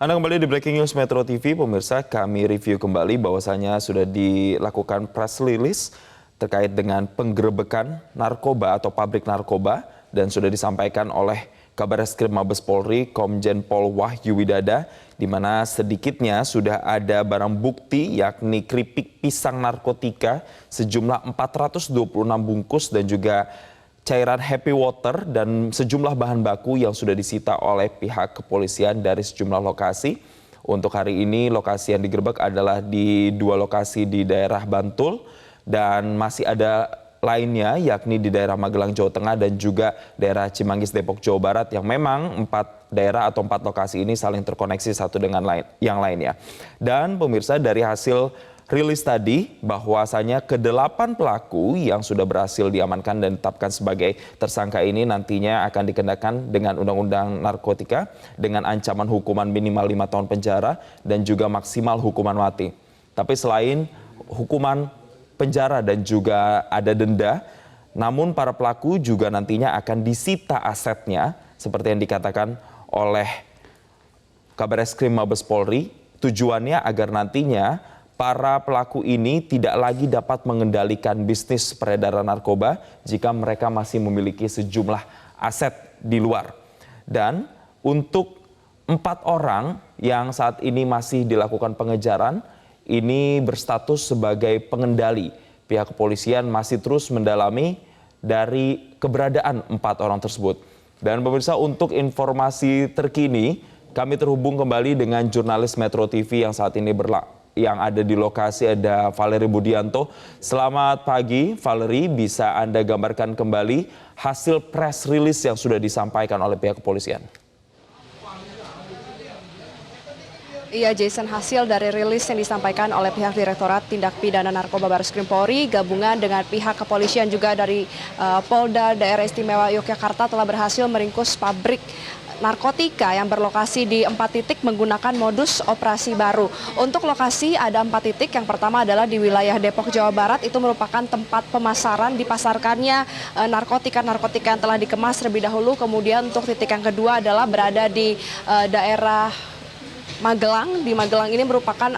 Anda kembali di Breaking News Metro TV, pemirsa. Kami review kembali bahwasanya sudah dilakukan press release terkait dengan penggerebekan narkoba atau pabrik narkoba dan sudah disampaikan oleh Kabareskrim Mabes Polri Komjen Pol Wahyu Widada, di mana sedikitnya sudah ada barang bukti yakni keripik pisang narkotika sejumlah 426 bungkus dan juga cairan happy water dan sejumlah bahan baku yang sudah disita oleh pihak kepolisian dari sejumlah lokasi. Untuk hari ini lokasi yang digerebek adalah di dua lokasi di daerah Bantul dan masih ada lainnya yakni di daerah Magelang Jawa Tengah dan juga daerah Cimanggis Depok Jawa Barat yang memang 4 daerah atau 4 lokasi ini saling terkoneksi satu dengan yang lainnya. Dan pemirsa, dari hasil rilis tadi bahwasanya ke-8 pelaku yang sudah berhasil diamankan dan ditetapkan sebagai tersangka ini nantinya akan dikenakan dengan Undang-Undang Narkotika dengan ancaman hukuman minimal 5 tahun penjara dan juga maksimal hukuman mati. Tapi selain hukuman penjara dan juga ada denda, namun para pelaku juga nantinya akan disita asetnya seperti yang dikatakan oleh Kabareskrim Mabes Polri. Tujuannya agar nantinya para pelaku ini tidak lagi dapat mengendalikan bisnis peredaran narkoba jika mereka masih memiliki sejumlah aset di luar. Dan untuk 4 orang yang saat ini masih dilakukan pengejaran, ini berstatus sebagai pengendali. Pihak kepolisian masih terus mendalami dari keberadaan 4 orang tersebut. Dan pemirsa, untuk informasi terkini, kami terhubung kembali dengan jurnalis Metro TV yang saat ini yang ada di lokasi, ada Valery Budianto. Selamat pagi Valery, bisa Anda gambarkan kembali hasil press release yang sudah disampaikan oleh pihak kepolisian? Iya Jason, hasil dari rilis yang disampaikan oleh pihak Direktorat Tindak Pidana Narkoba Bareskrim Polri gabungan dengan pihak kepolisian juga dari Polda Daerah Istimewa Yogyakarta telah berhasil meringkus pabrik narkotika yang berlokasi di 4 titik menggunakan modus operasi baru. Untuk lokasi ada 4 titik. Yang pertama adalah di wilayah Depok, Jawa Barat. Itu merupakan tempat pemasaran dipasarkannya narkotika-narkotika yang telah dikemas terlebih dahulu. Kemudian untuk titik yang kedua adalah berada di daerah Magelang. Di Magelang ini merupakan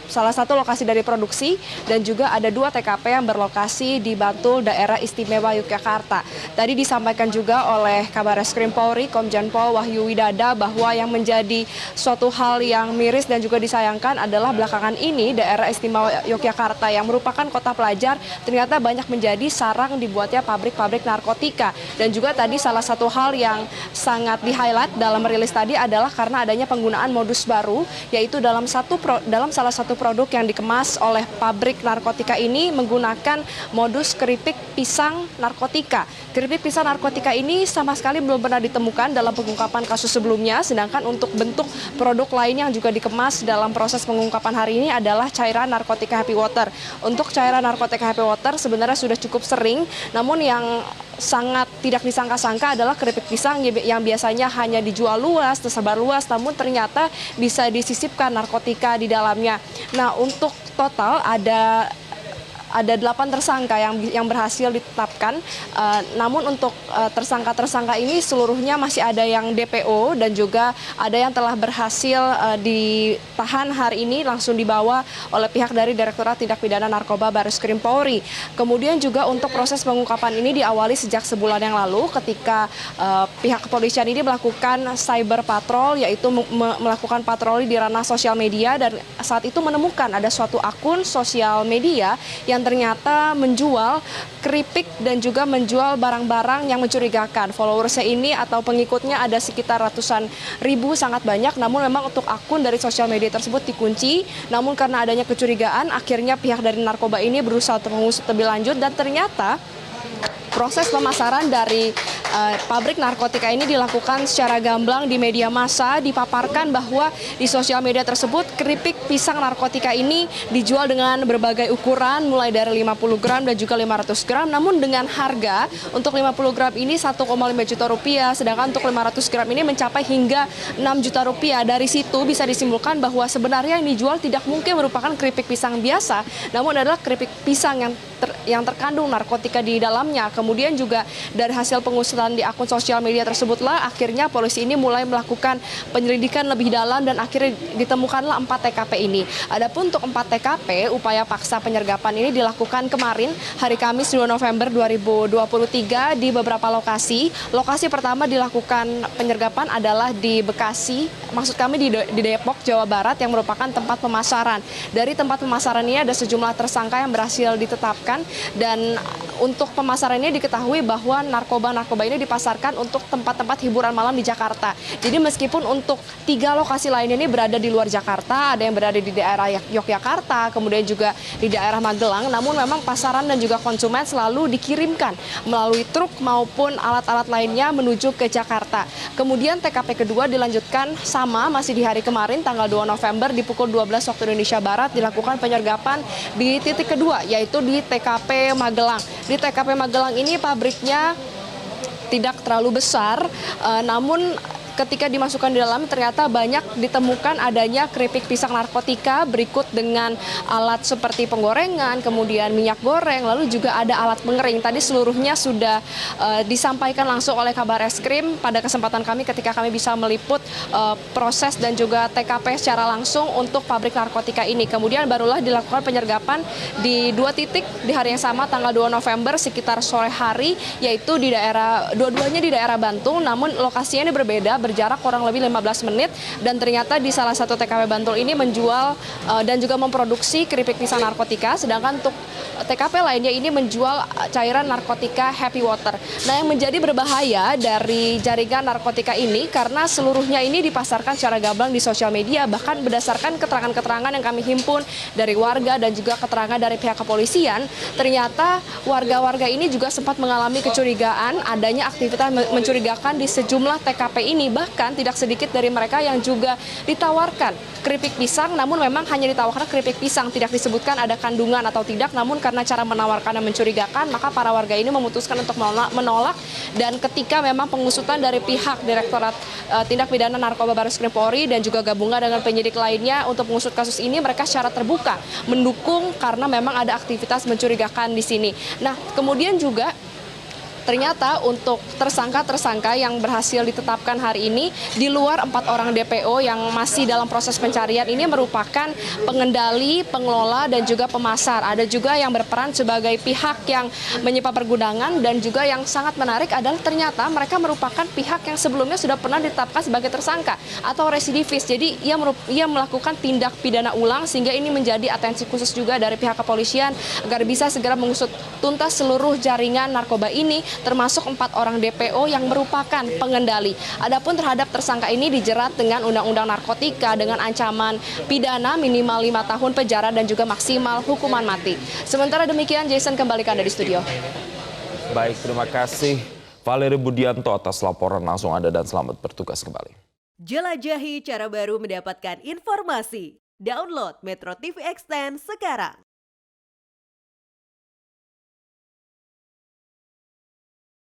salah satu lokasi dari produksi dan juga ada 2 TKP yang berlokasi di Bantul, daerah istimewa Yogyakarta. Tadi disampaikan juga oleh Kabareskrim Polri Komjen Pol Wahyu Widada bahwa yang menjadi suatu hal yang miris dan juga disayangkan adalah belakangan ini daerah istimewa Yogyakarta yang merupakan kota pelajar ternyata banyak menjadi sarang dibuatnya pabrik-pabrik narkotika. Dan juga tadi salah satu hal yang sangat di-highlight dalam rilis tadi adalah karena adanya penggunaan modus baru, yaitu dalam salah satu produk yang dikemas oleh pabrik narkotika ini menggunakan modus keripik pisang narkotika. Keripik pisang narkotika ini sama sekali belum pernah ditemukan dalam pengungkapan kasus sebelumnya, sedangkan untuk bentuk produk lain yang juga dikemas dalam proses pengungkapan hari ini adalah cairan narkotika happy water. Untuk cairan narkotika happy water sebenarnya sudah cukup sering, namun yang sangat tidak disangka-sangka adalah keripik pisang yang biasanya hanya dijual luas, tersebar luas, namun ternyata bisa disisipkan narkotika di dalamnya. Nah, untuk total ada 8 tersangka yang berhasil ditetapkan. Namun untuk tersangka-tersangka ini seluruhnya masih ada yang DPO dan juga ada yang telah berhasil ditahan hari ini langsung dibawa oleh pihak dari Direktorat Tindak Pidana Narkoba Bareskrim Polri. Kemudian juga untuk proses pengungkapan ini diawali sejak sebulan yang lalu ketika pihak kepolisian ini melakukan cyber patrol, yaitu melakukan patroli di ranah sosial media, dan saat itu menemukan ada suatu akun sosial media yang ternyata menjual keripik dan juga menjual barang-barang yang mencurigakan. Followersnya ini atau pengikutnya ada sekitar ratusan ribu, sangat banyak. Namun memang untuk akun dari sosial media tersebut dikunci. Namun karena adanya kecurigaan, akhirnya pihak dari narkoba ini berusaha untuk mengusut lebih lanjut dan ternyata proses pemasaran dari pabrik narkotika ini dilakukan secara gamblang di media massa, dipaparkan bahwa di sosial media tersebut keripik pisang narkotika ini dijual dengan berbagai ukuran mulai dari 50 gram dan juga 500 gram, namun dengan harga untuk 50 gram ini 1,5 juta rupiah, sedangkan untuk 500 gram ini mencapai hingga 6 juta rupiah. Dari situ bisa disimpulkan bahwa sebenarnya yang dijual tidak mungkin merupakan keripik pisang biasa, namun adalah keripik pisang yang yang terkandung narkotika di dalamnya. Kemudian juga dari hasil pengusutan di akun sosial media tersebutlah akhirnya polisi ini mulai melakukan penyelidikan lebih dalam dan akhirnya ditemukanlah 4 TKP ini. Adapun untuk 4 TKP, upaya paksa penyergapan ini dilakukan kemarin hari Kamis 2 November 2023 di beberapa lokasi. Lokasi pertama dilakukan penyergapan adalah di Bekasi, maksud kami di Depok, Jawa Barat yang merupakan tempat pemasaran. Dari tempat pemasaran ini ada sejumlah tersangka yang berhasil ditetapkan dan untuk pemasaran ini diketahui bahwa narkoba ini dipasarkan untuk tempat-tempat hiburan malam di Jakarta. Jadi meskipun untuk 3 lokasi lain ini berada di luar Jakarta, ada yang berada di daerah Yogyakarta, kemudian juga di daerah Magelang, namun memang pasaran dan juga konsumen selalu dikirimkan melalui truk maupun alat-alat lainnya menuju ke Jakarta. Kemudian TKP kedua dilanjutkan sama masih di hari kemarin tanggal 2 November di pukul 12 waktu Indonesia Barat dilakukan penyergapan di titik kedua yaitu di TKP Magelang. Di TKP Magelang ini pabriknya tidak terlalu besar, namun ketika dimasukkan di dalam ternyata banyak ditemukan adanya keripik pisang narkotika berikut dengan alat seperti penggorengan, kemudian minyak goreng, lalu juga ada alat pengering. Tadi seluruhnya sudah disampaikan langsung oleh Kabar Eskrim pada kesempatan kami ketika kami bisa meliput proses dan juga TKP secara langsung untuk pabrik narkotika ini. Kemudian barulah dilakukan penyergapan di 2 titik di hari yang sama tanggal 2 November sekitar sore hari, yaitu di daerah dua-duanya di daerah Bantul, namun lokasinya ini berbeda, berjarak kurang lebih 15 menit dan ternyata di salah satu TKP Bantul ini menjual dan juga memproduksi keripik pisang narkotika, sedangkan untuk TKP lainnya ini menjual cairan narkotika Happy Water. Nah, yang menjadi berbahaya dari jaringan narkotika ini karena seluruhnya ini dipasarkan secara gamblang di sosial media, bahkan berdasarkan keterangan-keterangan yang kami himpun dari warga dan juga keterangan dari pihak kepolisian, ternyata warga-warga ini juga sempat mengalami kecurigaan adanya aktivitas mencurigakan di sejumlah TKP ini. Bahkan tidak sedikit dari mereka yang juga ditawarkan keripik pisang, namun memang hanya ditawarkan keripik pisang, tidak disebutkan ada kandungan atau tidak, namun karena cara menawarkan yang mencurigakan, maka para warga ini memutuskan untuk menolak dan ketika memang pengusutan dari pihak Direktorat Tindak Pidana Narkoba Bareskrim Polri dan juga gabungan dengan penyidik lainnya untuk mengusut kasus ini, mereka secara terbuka mendukung karena memang ada aktivitas mencurigakan di sini. Nah, kemudian juga ternyata untuk tersangka-tersangka yang berhasil ditetapkan hari ini di luar 4 orang DPO yang masih dalam proses pencarian ini merupakan pengendali, pengelola dan juga pemasar. Ada juga yang berperan sebagai pihak yang menyimpan pergudangan dan juga yang sangat menarik adalah ternyata mereka merupakan pihak yang sebelumnya sudah pernah ditetapkan sebagai tersangka atau residivis. Jadi ia melakukan tindak pidana ulang sehingga ini menjadi atensi khusus juga dari pihak kepolisian agar bisa segera mengusut tuntas seluruh jaringan narkoba ini, termasuk 4 orang DPO yang merupakan pengendali. Adapun terhadap tersangka ini dijerat dengan Undang-Undang Narkotika dengan ancaman pidana minimal 5 tahun penjara dan juga maksimal hukuman mati. Sementara demikian, Jason kembali ke Anda di studio. Baik, terima kasih Valeri Budianto atas laporan langsung Anda dan selamat bertugas kembali. Jelajahi cara baru mendapatkan informasi. Download Metro TV Extend sekarang.